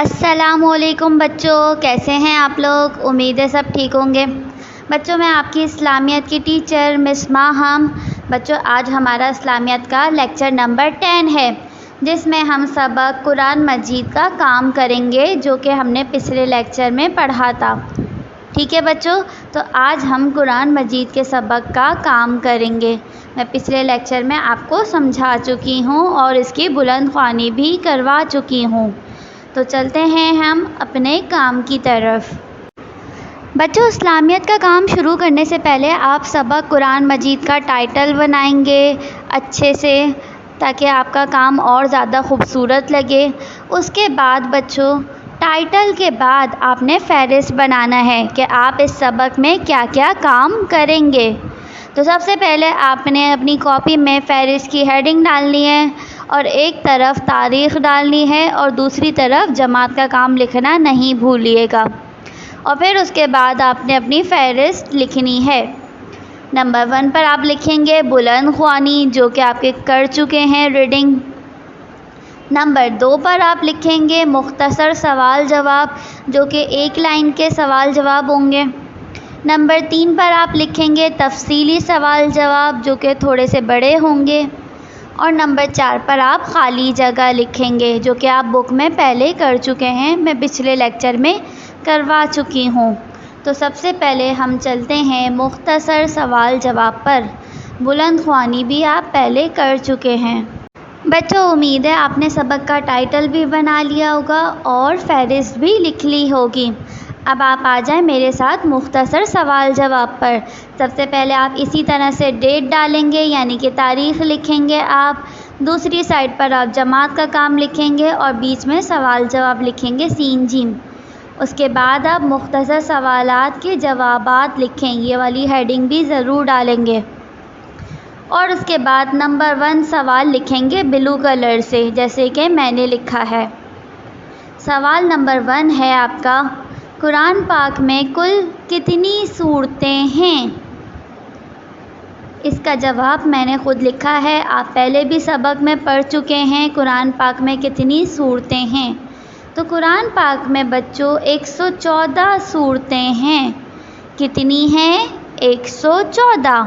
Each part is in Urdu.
السلام علیکم بچوں، کیسے ہیں آپ لوگ؟ امید ہے سب ٹھیک ہوں گے۔ بچوں میں آپ کی اسلامیت کی ٹیچر مس ماہم۔ بچوں آج ہمارا اسلامیت کا لیکچر نمبر 10 ہے، جس میں ہم سبق قرآن مجید کا کام کریں گے، جو کہ ہم نے پچھلے لیکچر میں پڑھا تھا۔ ٹھیک ہے بچوں، تو آج ہم قرآن مجید کے سبق کا کام کریں گے۔ میں پچھلے لیکچر میں آپ کو سمجھا چکی ہوں اور اس کی بلند خوانی بھی کروا چکی ہوں۔ تو چلتے ہیں ہم اپنے کام کی طرف۔ بچوں اسلامیت کا کام شروع کرنے سے پہلے آپ سبق قرآن مجید کا ٹائٹل بنائیں گے اچھے سے، تاکہ آپ کا کام اور زیادہ خوبصورت لگے۔ اس کے بعد بچوں ٹائٹل کے بعد آپ نے فہرست بنانا ہے کہ آپ اس سبق میں کیا کیا کام کریں گے۔ تو سب سے پہلے آپ نے اپنی کاپی میں فہرست کی ہیڈنگ ڈالنی ہے، اور ایک طرف تاریخ ڈالنی ہے اور دوسری طرف جماعت کا کام لکھنا نہیں بھولیے گا۔ اور پھر اس کے بعد آپ نے اپنی فہرست لکھنی ہے۔ نمبر 1 پر آپ لکھیں گے بلند خوانی، جو کہ آپ کے کر چکے ہیں ریڈنگ۔ نمبر 2 پر آپ لکھیں گے مختصر سوال جواب، جو کہ 1 لائن کے سوال جواب ہوں گے۔ نمبر 3 پر آپ لکھیں گے تفصیلی سوال جواب، جو کہ تھوڑے سے بڑے ہوں گے۔ اور نمبر 4 پر آپ خالی جگہ لکھیں گے، جو کہ آپ بک میں پہلے کر چکے ہیں، میں پچھلے لیکچر میں کروا چکی ہوں۔ تو سب سے پہلے ہم چلتے ہیں مختصر سوال جواب پر۔ بلند خوانی بھی آپ پہلے کر چکے ہیں۔ بچوں امید ہے آپ نے سبق کا ٹائٹل بھی بنا لیا ہوگا اور فہرست بھی لکھ لی ہوگی۔ اب آپ آ جائیں میرے ساتھ مختصر سوال جواب پر۔ سب سے پہلے آپ اسی طرح سے ڈیٹ ڈالیں گے، یعنی کہ تاریخ لکھیں گے آپ۔ دوسری سائڈ پر آپ جماعت کا کام لکھیں گے اور بیچ میں سوال جواب لکھیں گے سین جیم۔ اس کے بعد آپ مختصر سوالات کے جوابات لکھیں، یہ والی ہیڈنگ بھی ضرور ڈالیں گے۔ اور اس کے بعد نمبر 1 سوال لکھیں گے بلو کلر سے، جیسے کہ میں نے لکھا ہے۔ سوال نمبر 1 ہے آپ کا، قرآن پاک میں کل کتنی سورتیں ہیں؟ اس کا جواب میں نے خود لکھا ہے، آپ پہلے بھی سبق میں پڑھ چکے ہیں قرآن پاک میں کتنی سورتیں ہیں۔ تو قرآن پاک میں بچوں 114 سورتیں ہیں۔ کتنی ہیں؟ 114۔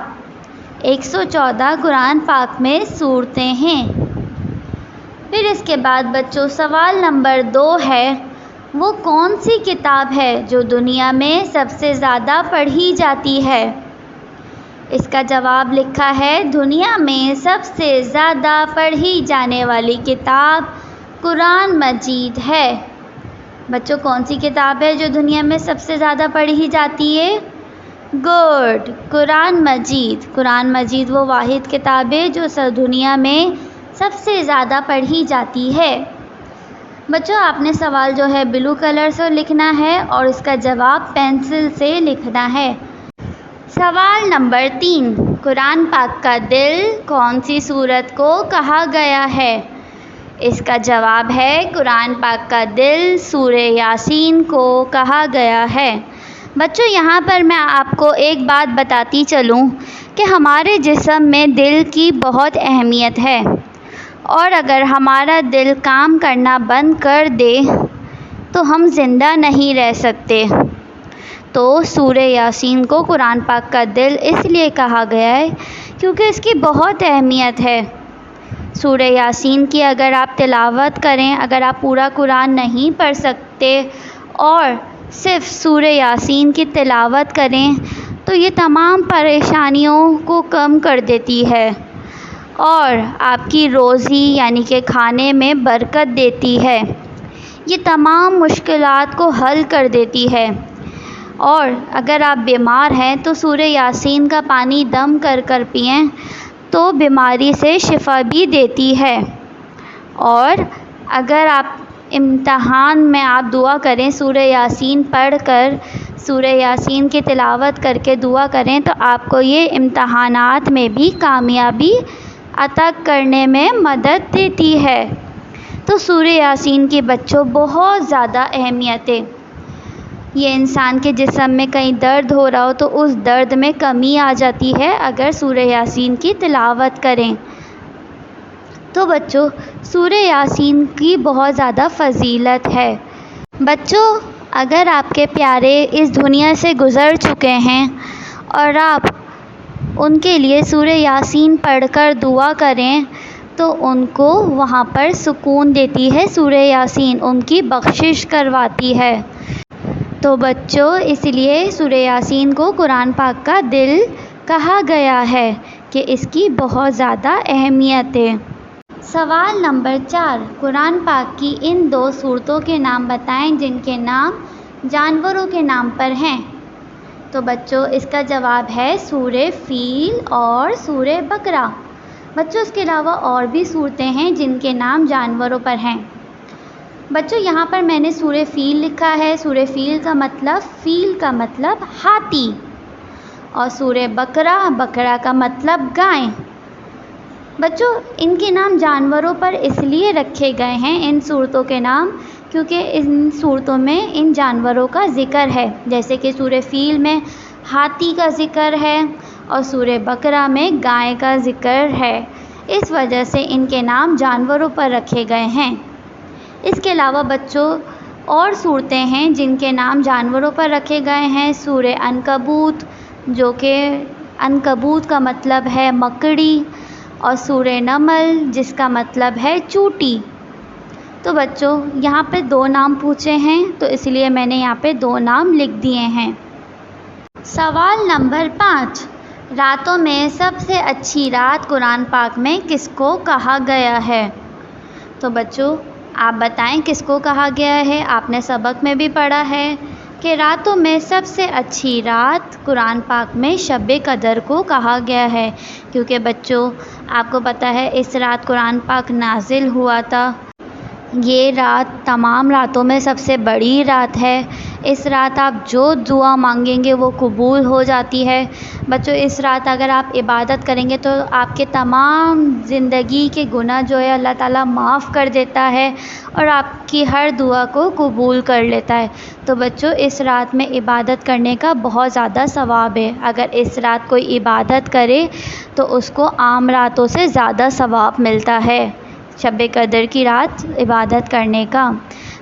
114 قرآن پاک میں سورتیں ہیں۔ پھر اس کے بعد بچوں سوال نمبر 2 ہے، وہ کون سی کتاب ہے جو دنیا میں سب سے زیادہ پڑھی جاتی ہے؟ اس کا جواب لکھا ہے، دنیا میں سب سے زیادہ پڑھی جانے والی کتاب قرآن مجید ہے۔ بچوں کون سی کتاب ہے جو دنیا میں سب سے زیادہ پڑھی جاتی ہے؟ گڈ، قرآن مجید۔ قرآن مجید وہ واحد کتاب ہے جو دنیا میں سب سے زیادہ پڑھی جاتی ہے۔ بچوں آپ نے سوال جو ہے بلو کلر سے لکھنا ہے اور اس کا جواب پینسل سے لکھنا ہے۔ سوال نمبر 3، قرآن پاک کا دل کون سی سورت کو کہا گیا ہے؟ اس کا جواب ہے، قرآن پاک کا دل سورہ یاسین کو کہا گیا ہے۔ بچوں یہاں پر میں آپ کو ایک بات بتاتی چلوں کہ ہمارے جسم میں دل کی بہت اہمیت ہے، اور اگر ہمارا دل کام کرنا بند کر دے تو ہم زندہ نہیں رہ سکتے۔ تو سورہ یاسین کو قرآن پاک کا دل اس لیے کہا گیا ہے کیونکہ اس کی بہت اہمیت ہے۔ سورہ یاسین کی اگر آپ تلاوت کریں، اگر آپ پورا قرآن نہیں پڑھ سکتے اور صرف سورہ یاسین کی تلاوت کریں تو یہ تمام پریشانیوں کو کم کر دیتی ہے اور آپ کی روزی یعنی کہ کھانے میں برکت دیتی ہے۔ یہ تمام مشکلات کو حل کر دیتی ہے، اور اگر آپ بیمار ہیں تو سورہ یاسین کا پانی دم کر کر پئیں تو بیماری سے شفا بھی دیتی ہے۔ اور اگر آپ امتحان میں آپ دعا کریں، سورہ یاسین پڑھ کر، سورہ یاسین کی تلاوت کر کے دعا کریں تو آپ کو یہ امتحانات میں بھی کامیابی عطا کرنے میں مدد دیتی ہے۔ تو سورہ یاسین کی بچوں بہت زیادہ اہمیت ہے۔ یہ انسان کے جسم میں کہیں درد ہو رہا ہو تو اس درد میں کمی آ جاتی ہے اگر سورہ یاسین کی تلاوت کریں۔ تو بچوں سورہ یاسین کی بہت زیادہ فضیلت ہے۔ بچوں، اگر آپ کے پیارے اس دنیا سے گزر چکے ہیں اور آپ ان کے لیے سورہ یاسین پڑھ کر دعا کریں تو ان کو وہاں پر سکون دیتی ہے سورہ یاسین، ان کی بخشش کرواتی ہے۔ تو بچوں، اس لیے سورہ یاسین کو قرآن پاک کا دل کہا گیا ہے کہ اس کی بہت زیادہ اہمیت ہے۔ سوال نمبر 4، قرآن پاک کی ان 2 سورتوں کے نام بتائیں جن کے نام جانوروں کے نام پر ہیں۔ تو بچوں، اس کا جواب ہے سورہ فیل اور سورہ بقرہ۔ بچوں، اس کے علاوہ اور بھی صورتیں ہیں جن کے نام جانوروں پر ہیں۔ بچوں، یہاں پر میں نے سورہ فیل لکھا ہے۔ سورہ فیل کا مطلب ہاتھی، اور سورہ بقرہ کا مطلب گائے۔ بچوں، ان کے نام جانوروں پر اس لیے رکھے گئے ہیں ان صورتوں کے نام کیونکہ ان صورتوں میں ان جانوروں کا ذکر ہے، جیسے کہ سورہ فیل میں ہاتھی کا ذکر ہے اور سورہ بقرہ میں گائے کا ذکر ہے، اس وجہ سے ان کے نام جانوروں پر رکھے گئے ہیں۔ اس کے علاوہ بچوں، اور صورتیں ہیں جن کے نام جانوروں پر رکھے گئے ہیں۔ سورہ عنکبوت، جو کہ عنکبوت کا مطلب ہے مکڑی، اور سورہ نمل، جس کا مطلب ہے چوٹی۔ تو بچوں، یہاں پہ 2 نام پوچھے ہیں تو اس لیے میں نے یہاں پہ 2 نام لکھ دیے ہیں۔ سوال نمبر 5، راتوں میں سب سے اچھی رات قرآن پاک میں کس کو کہا گیا ہے؟ تو بچوں، آپ بتائیں کس کو کہا گیا ہے؟ آپ نے سبق میں بھی پڑھا ہے کہ راتوں میں سب سے اچھی رات قرآن پاک میں شب قدر کو کہا گیا ہے، کیونکہ بچوں آپ کو پتہ ہے اس رات قرآن پاک نازل ہوا تھا۔ یہ رات تمام راتوں میں سب سے بڑی رات ہے۔ اس رات آپ جو دعا مانگیں گے وہ قبول ہو جاتی ہے۔ بچوں، اس رات اگر آپ عبادت کریں گے تو آپ کے تمام زندگی کے گناہ جو ہے اللہ تعالیٰ معاف کر دیتا ہے اور آپ کی ہر دعا کو قبول کر لیتا ہے۔ تو بچوں، اس رات میں عبادت کرنے کا بہت زیادہ ثواب ہے۔ اگر اس رات کوئی عبادت کرے تو اس کو عام راتوں سے زیادہ ثواب ملتا ہے شب قدر کی رات عبادت کرنے کا۔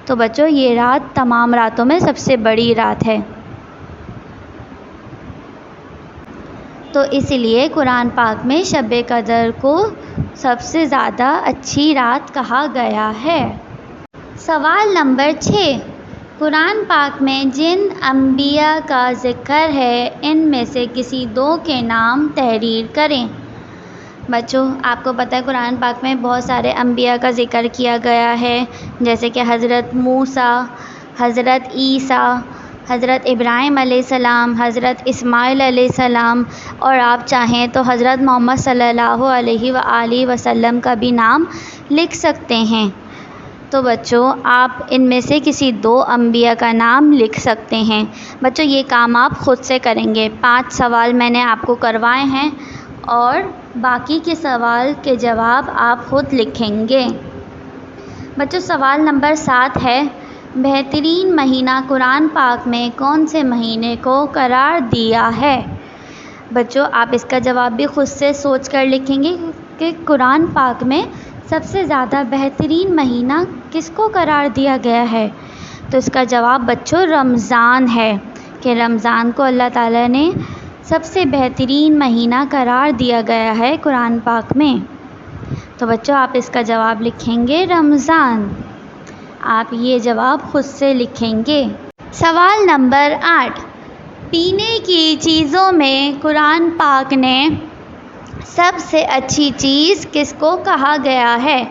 تو بچوں، یہ رات تمام راتوں میں سب سے بڑی رات ہے، تو اس لیے قرآن پاک میں شب قدر کو سب سے زیادہ اچھی رات کہا گیا ہے۔ سوال نمبر 6، قرآن پاک میں جن انبیاء کا ذکر ہے ان میں سے کسی 2 کے نام تحریر کریں۔ بچوں، آپ کو پتہ ہے قرآن پاک میں بہت سارے انبیاء کا ذکر کیا گیا ہے، جیسے کہ حضرت موسیٰ، حضرت عیسیٰ، حضرت ابراہیم علیہ السلام، حضرت اسماعیل علیہ السلام، اور آپ چاہیں تو حضرت محمد صلی اللہ علیہ وآلہ وسلم کا بھی نام لکھ سکتے ہیں۔ تو بچوں، آپ ان میں سے کسی 2 انبیاء کا نام لکھ سکتے ہیں۔ بچوں، یہ کام آپ خود سے کریں گے۔ 5 سوال میں نے آپ کو کروائے ہیں اور باقی کے سوال کے جواب آپ خود لکھیں گے۔ بچوں، سوال نمبر 7 ہے، بہترین مہینہ قرآن پاک میں کون سے مہینے کو قرار دیا ہے؟ بچوں، آپ اس کا جواب بھی خود سے سوچ کر لکھیں گے کہ قرآن پاک میں سب سے زیادہ بہترین مہینہ کس کو قرار دیا گیا ہے؟ تو اس کا جواب بچوں رمضان ہے، کہ رمضان کو اللہ تعالیٰ نے سب سے بہترین مہینہ قرار دیا گیا ہے قرآن پاک میں۔ تو بچوں، آپ اس کا جواب لکھیں گے رمضان۔ آپ یہ جواب خود سے لکھیں گے۔ سوال نمبر 8، پینے کی چیزوں میں قرآن پاک نے سب سے اچھی چیز کس کو کہا گیا ہے؟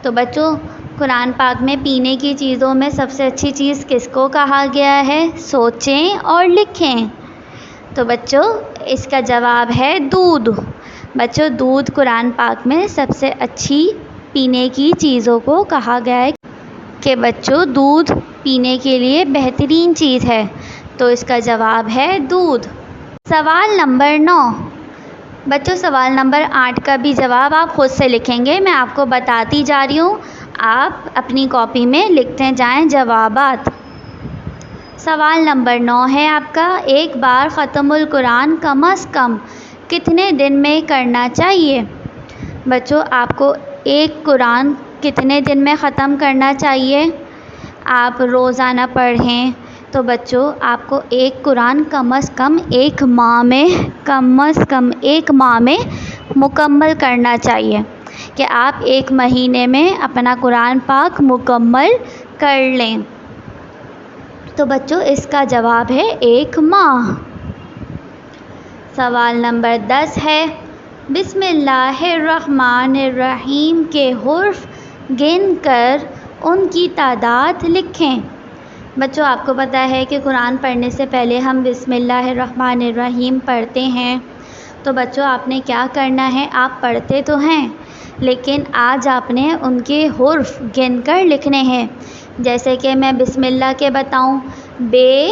تو بچوں، قرآن پاک میں پینے کی چیزوں میں سب سے اچھی چیز کس کو کہا گیا ہے؟ سوچیں اور لکھیں۔ تو بچوں، اس کا جواب ہے دودھ۔ بچوں، دودھ قرآن پاک میں سب سے اچھی پینے کی چیزوں کو کہا گیا ہے کہ بچوں دودھ پینے کے لیے بہترین چیز ہے، تو اس کا جواب ہے دودھ۔ سوال نمبر 9، بچوں سوال نمبر 8 کا بھی جواب آپ خود سے لکھیں گے، میں آپ کو بتاتی جا رہی ہوں، آپ اپنی کاپی میں لکھتے جائیں جوابات۔ سوال نمبر 9 ہے آپ کا، ایک بار ختم القرآن کم از کم کتنے دن میں کرنا چاہیے؟ بچوں، آپ کو ایک قرآن کتنے دن میں ختم کرنا چاہیے؟ آپ روزانہ پڑھیں تو بچوں آپ کو ایک قرآن کم از کم ایک ماہ میں مکمل کرنا چاہیے، کہ آپ ایک مہینے میں اپنا قرآن پاک مکمل کر لیں۔ تو بچوں اس کا جواب ہے 1 ماہ۔ سوال نمبر 10 ہے، بسم اللہ الرحمن الرحیم کے حروف گن کر ان کی تعداد لکھیں۔ بچوں آپ کو پتہ ہے کہ قرآن پڑھنے سے پہلے ہم بسم اللہ الرحمن الرحیم پڑھتے ہیں۔ تو بچوں آپ نے کیا کرنا ہے، آپ پڑھتے تو ہیں لیکن آج آپ نے ان کے حروف گن کر لکھنے ہیں۔ جیسے کہ میں بسم اللہ کے بتاؤں، بے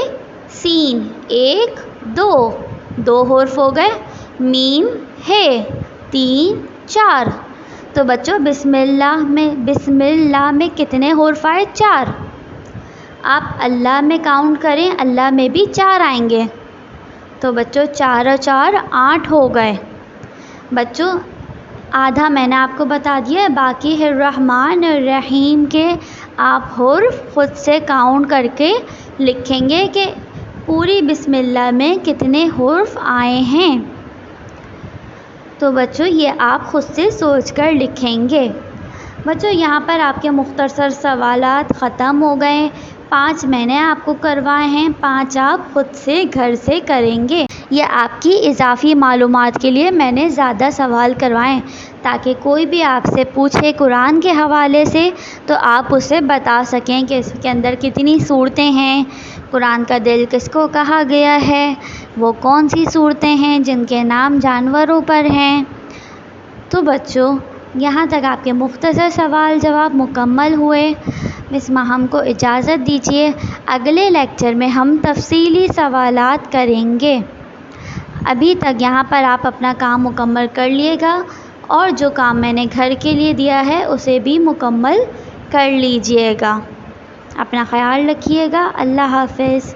سین 1 2 حرف ہو گئے، میم ہے 3 4۔ تو بچوں بسم اللہ میں کتنے حرف آئے؟ 4۔ آپ اللہ میں کاؤنٹ کریں، اللہ میں بھی 4 آئیں گے۔ تو بچوں 4 اور 4 8 ہو گئے۔ بچوں آدھا میں نے آپ کو بتا دیا، باقی ہے الرحمن الرحیم کے آپ حرف خود سے کاؤنٹ کر کے لکھیں گے کہ پوری بسم اللہ میں کتنے حرف آئے ہیں۔ تو بچوں یہ آپ خود سے سوچ کر لکھیں گے۔ بچوں یہاں پر آپ کے مختصر سوالات ختم ہو گئے۔ 5 میں نے آپ کو کروائے ہیں، 5 آپ خود سے گھر سے کریں گے۔ یہ آپ کی اضافی معلومات کے لیے میں نے زیادہ سوال کروائے تاکہ کوئی بھی آپ سے پوچھے قرآن کے حوالے سے تو آپ اسے بتا سکیں کہ اس کے اندر کتنی صورتیں ہیں، قرآن کا دل کس کو کہا گیا ہے، وہ کون سی صورتیں ہیں جن کے نام جانوروں پر ہیں۔ تو بچوں یہاں تک آپ کے مختصر سوال جواب مکمل ہوئے۔ اس ماہ ہم کو اجازت دیجیے، اگلے لیکچر میں ہم تفصیلی سوالات کریں گے۔ ابھی تک یہاں پر آپ اپنا کام مکمل کر لیے گا اور جو کام میں نے گھر کے لیے دیا ہے اسے بھی مکمل کر لیجیے گا۔ اپنا خیال رکھیے گا۔ اللہ حافظ۔